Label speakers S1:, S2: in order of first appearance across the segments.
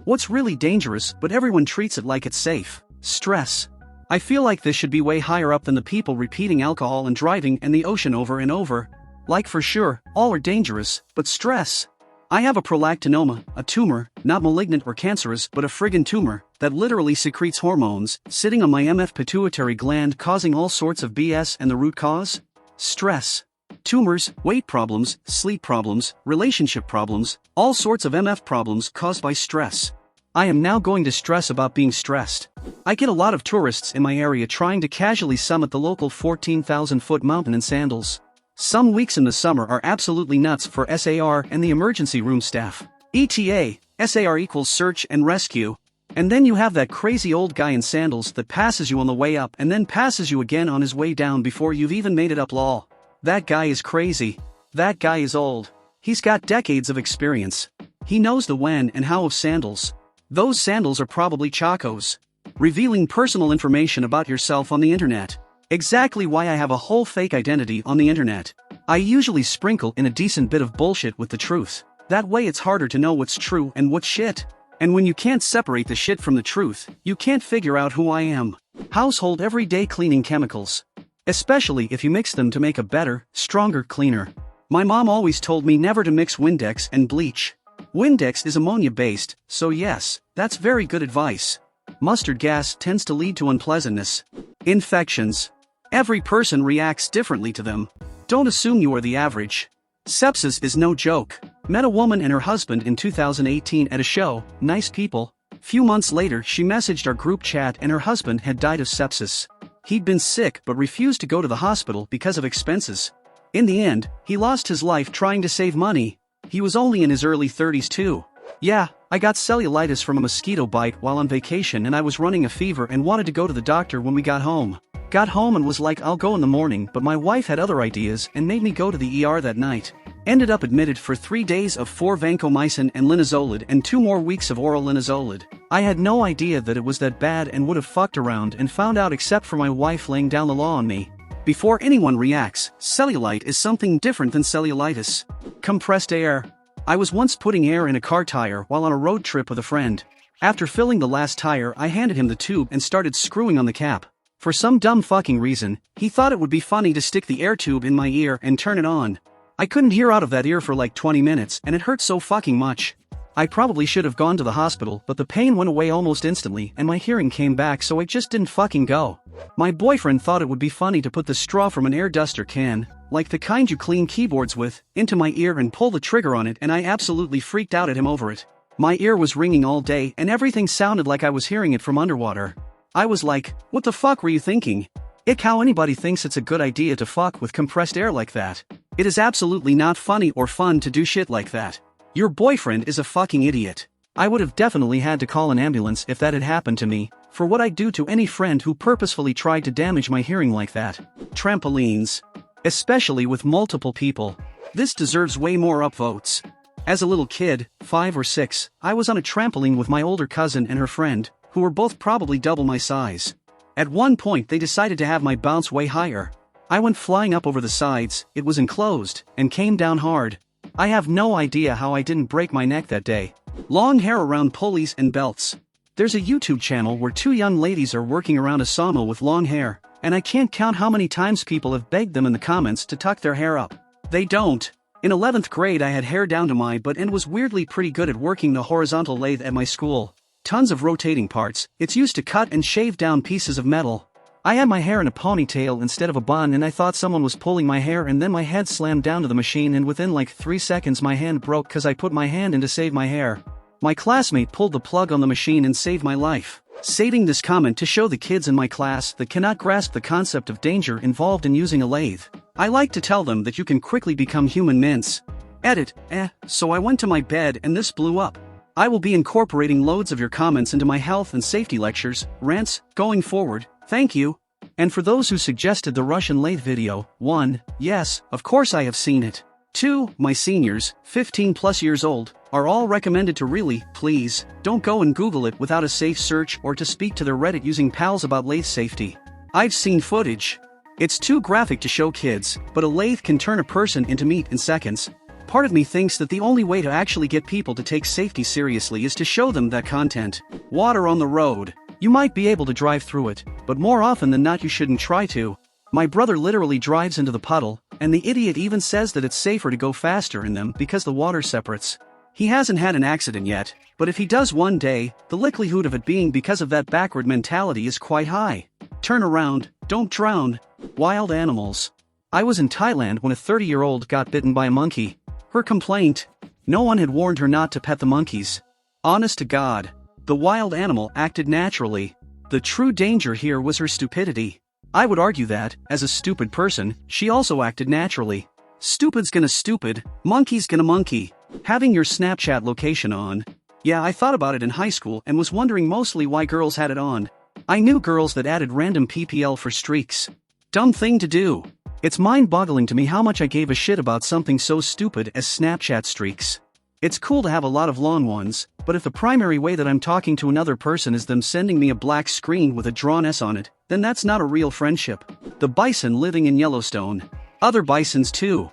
S1: What's really dangerous, but everyone treats it like it's safe? Stress. I feel like this should be way higher up than the people repeating alcohol and driving and the ocean over and over. Like for sure, all are dangerous, but stress. I have a prolactinoma, a tumor, not malignant or cancerous but a friggin' tumor, that literally secretes hormones, sitting on my MF pituitary gland causing all sorts of BS, and the root cause? Stress. Tumors, weight problems, sleep problems, relationship problems, all sorts of MF problems caused by stress. I am now going to stress about being stressed. I get a lot of tourists in my area trying to casually summit the local 14,000-foot mountain in sandals. Some weeks in the summer are absolutely nuts for SAR and the emergency room staff. ETA, SAR equals search and rescue. And then you have that crazy old guy in sandals that passes you on the way up and then passes you again on his way down before you've even made it up lol. That guy is crazy. That guy is old. He's got decades of experience. He knows the when and how of sandals. Those sandals are probably Chacos. Revealing personal information about yourself on the internet. Exactly why I have a whole fake identity on the internet. I usually sprinkle in a decent bit of bullshit with the truth. That way it's harder to know what's true and what's shit. And when you can't separate the shit from the truth, you can't figure out who I am. Household everyday cleaning chemicals. Especially if you mix them to make a better, stronger cleaner. My mom always told me never to mix Windex and bleach. Windex is ammonia-based, so yes, that's very good advice. Mustard gas tends to lead to unpleasantness. Infections. Every person reacts differently to them. Don't assume you are the average. Sepsis is no joke. Met a woman and her husband in 2018 at a show, nice people. Few months later she messaged our group chat and her husband had died of sepsis. He'd been sick but refused to go to the hospital because of expenses. In the end, he lost his life trying to save money. He was only in his early 30s too. Yeah, I got cellulitis from a mosquito bite while on vacation and I was running a fever and wanted to go to the doctor when we got home. Got home and was like, I'll go in the morning, but my wife had other ideas and made me go to the ER that night. Ended up admitted for 3 days of 4 vancomycin and linezolid and 2 more weeks of oral linezolid. I had no idea that it was that bad and would have fucked around and found out except for my wife laying down the law on me. Before anyone reacts, cellulite is something different than cellulitis. Compressed air. I was once putting air in a car tire while on a road trip with a friend. After filling the last tire, I handed him the tube and started screwing on the cap. For some dumb fucking reason, he thought it would be funny to stick the air tube in my ear and turn it on. I couldn't hear out of that ear for like 20 minutes and it hurt so fucking much. I probably should have gone to the hospital, but the pain went away almost instantly and my hearing came back, so I just didn't fucking go. My boyfriend thought it would be funny to put the straw from an air duster can, like the kind you clean keyboards with, into my ear and pull the trigger on it, and I absolutely freaked out at him over it. My ear was ringing all day and everything sounded like I was hearing it from underwater. I was like, what the fuck were you thinking? Ick, how anybody thinks it's a good idea to fuck with compressed air like that. It is absolutely not funny or fun to do shit like that. Your boyfriend is a fucking idiot. I would have definitely had to call an ambulance if that had happened to me, for what I'd do to any friend who purposefully tried to damage my hearing like that. Trampolines. Especially with multiple people. This deserves way more upvotes. As a little kid, 5 or 6, I was on a trampoline with my older cousin and her friend, who were both probably double my size. At one point they decided to have my bounce way higher. I went flying up over the sides, it was enclosed, and came down hard. I have no idea how I didn't break my neck that day. Long hair around pulleys and belts. There's a YouTube channel where 2 young ladies are working around a sawmill with long hair, and I can't count how many times people have begged them in the comments to tuck their hair up. They don't. In 11th grade I had hair down to my butt and was weirdly pretty good at working the horizontal lathe at my school. Tons of rotating parts, it's used to cut and shave down pieces of metal. I had my hair in a ponytail instead of a bun and I thought someone was pulling my hair, and then my head slammed down to the machine and within like 3 seconds my hand broke cause I put my hand in to save my hair. My classmate pulled the plug on the machine and saved my life. Stating this comment to show the kids in my class that cannot grasp the concept of danger involved in using a lathe. I like to tell them that you can quickly become human mince. Edit, so I went to my bed and this blew up. I will be incorporating loads of your comments into my health and safety lectures, rants, going forward, thank you. And for those who suggested the Russian lathe video, 1, yes, of course I have seen it. 2, my seniors, 15 plus years old, are all recommended to really, please, don't go and Google it without a safe search or to speak to their Reddit using pals about lathe safety. I've seen footage. It's too graphic to show kids, but a lathe can turn a person into meat in seconds. Part of me thinks that the only way to actually get people to take safety seriously is to show them that content. Water on the road. You might be able to drive through it, but more often than not you shouldn't try to. My brother literally drives into the puddle, and the idiot even says that it's safer to go faster in them because the water separates. He hasn't had an accident yet, but if he does one day, the likelihood of it being because of that backward mentality is quite high. Turn around, don't drown. Wild animals. I was in Thailand when a 30-year-old got bitten by a monkey. Her complaint? No one had warned her not to pet the monkeys. Honest to God. The wild animal acted naturally. The true danger here was her stupidity. I would argue that, as a stupid person, she also acted naturally. Stupid's gonna stupid, monkey's gonna monkey. Having your Snapchat location on. Yeah, I thought about it in high school and was wondering mostly why girls had it on. I knew girls that added random PPL for streaks. Dumb thing to do. It's mind-boggling to me how much I gave a shit about something so stupid as Snapchat streaks. It's cool to have a lot of long ones, but if the primary way that I'm talking to another person is them sending me a black screen with a drawn S on it, then that's not a real friendship. The bison living in Yellowstone. Other bisons too.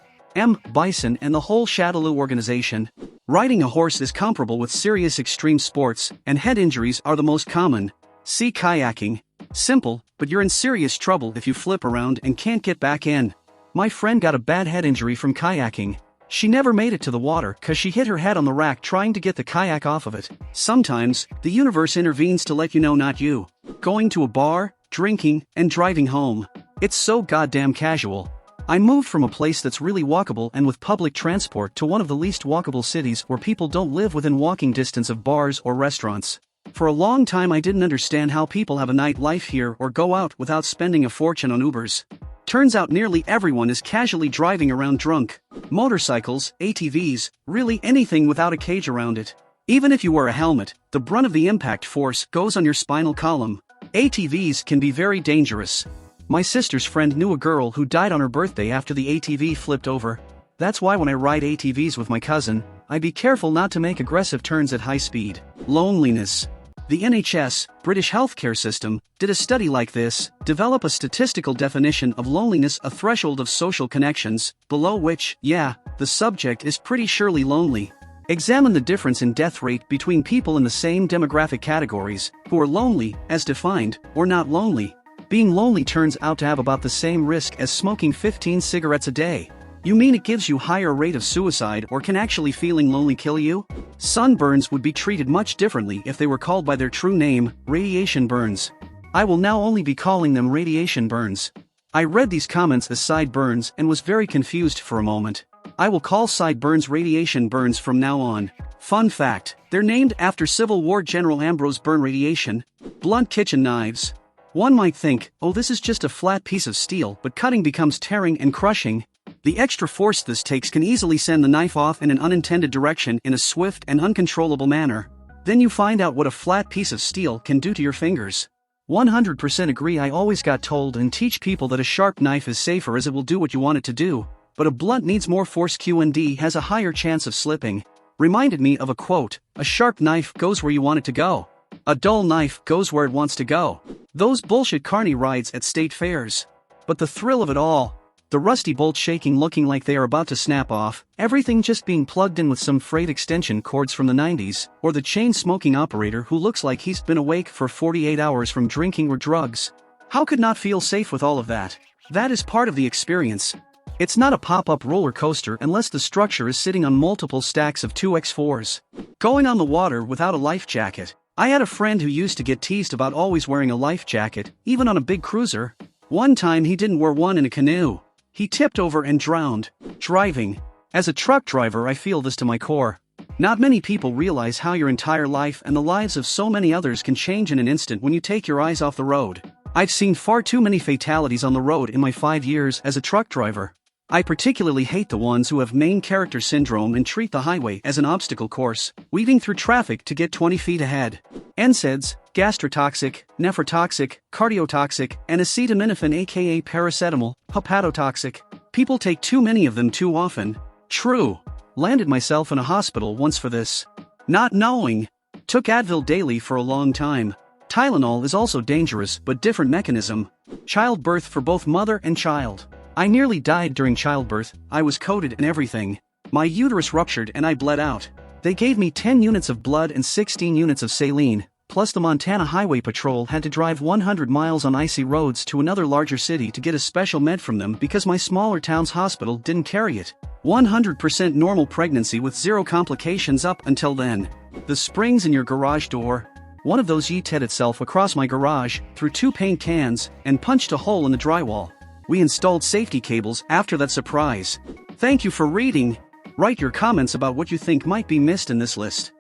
S1: Bison and the whole Shadaloo organization. Riding a horse is comparable with serious extreme sports, and head injuries are the most common. See kayaking. Simple, but you're in serious trouble if you flip around and can't get back in. My friend got a bad head injury from kayaking. She never made it to the water cause she hit her head on the rack trying to get the kayak off of it. Sometimes, the universe intervenes to let you know not you. Going to a bar, drinking, and driving home. It's so goddamn casual. I moved from a place that's really walkable and with public transport to one of the least walkable cities where people don't live within walking distance of bars or restaurants. For a long time I didn't understand how people have a nightlife here or go out without spending a fortune on Ubers. Turns out nearly everyone is casually driving around drunk. Motorcycles, ATVs, really anything without a cage around it. Even if you wear a helmet, the brunt of the impact force goes on your spinal column. ATVs can be very dangerous. My sister's friend knew a girl who died on her birthday after the ATV flipped over. That's why when I ride ATVs with my cousin, I be careful not to make aggressive turns at high speed. Loneliness. The NHS, British healthcare system, did a study like this, develop a statistical definition of loneliness, a threshold of social connections, below which, yeah, the subject is pretty surely lonely. Examine the difference in death rate between people in the same demographic categories, who are lonely, as defined, or not lonely. Being lonely turns out to have about the same risk as smoking 15 cigarettes a day. You mean it gives you higher rate of suicide or can actually feeling lonely kill you? Sunburns would be treated much differently if they were called by their true name, radiation burns. I will now only be calling them radiation burns. I read these comments as side burns and was very confused for a moment. I will call side burns radiation burns from now on. Fun fact, they're named after Civil War General Ambrose Byrne radiation. Blunt kitchen knives. One might think, oh, this is just a flat piece of steel, but cutting becomes tearing and crushing. The extra force this takes can easily send the knife off in an unintended direction in a swift and uncontrollable manner. Then you find out what a flat piece of steel can do to your fingers. 100% agree. I always got told and teach people that a sharp knife is safer as it will do what you want it to do, but a blunt needs more force. Q&D has a higher chance of slipping. Reminded me of a quote, a sharp knife goes where you want it to go. A dull knife goes where it wants to go. Those bullshit carny rides at state fairs. But the thrill of it all. The rusty bolts shaking looking like they are about to snap off, everything just being plugged in with some frayed extension cords from the 90s, or the chain-smoking operator who looks like he's been awake for 48 hours from drinking or drugs. How could not feel safe with all of that? That is part of the experience. It's not a pop-up roller coaster unless the structure is sitting on multiple stacks of 2x4s. Going on the water without a life jacket. I had a friend who used to get teased about always wearing a life jacket, even on a big cruiser. One time he didn't wear one in a canoe. He tipped over and drowned. Driving. As a truck driver, I feel this to my core. Not many people realize how your entire life and the lives of so many others can change in an instant when you take your eyes off the road. I've seen far too many fatalities on the road in my 5 years as a truck driver. I particularly hate the ones who have main character syndrome and treat the highway as an obstacle course, weaving through traffic to get 20 feet ahead. NSAIDs, gastrotoxic, nephrotoxic, cardiotoxic, and acetaminophen aka paracetamol, hepatotoxic. People take too many of them too often. True. Landed myself in a hospital once for this. Not knowing. Took Advil daily for a long time. Tylenol is also dangerous but different mechanism. Childbirth for both mother and child. I nearly died during childbirth. I was coded and everything. My uterus ruptured and I bled out. They gave me 10 units of blood and 16 units of saline, plus the Montana Highway Patrol had to drive 100 miles on icy roads to another larger city to get a special med from them because my smaller town's hospital didn't carry it. 100% normal pregnancy with zero complications up until then. The springs in your garage door. One of those yeeted itself across my garage, through 2 paint cans, and punched a hole in the drywall. We installed safety cables after that surprise. Thank you for reading. Write your comments about what you think might be missed in this list.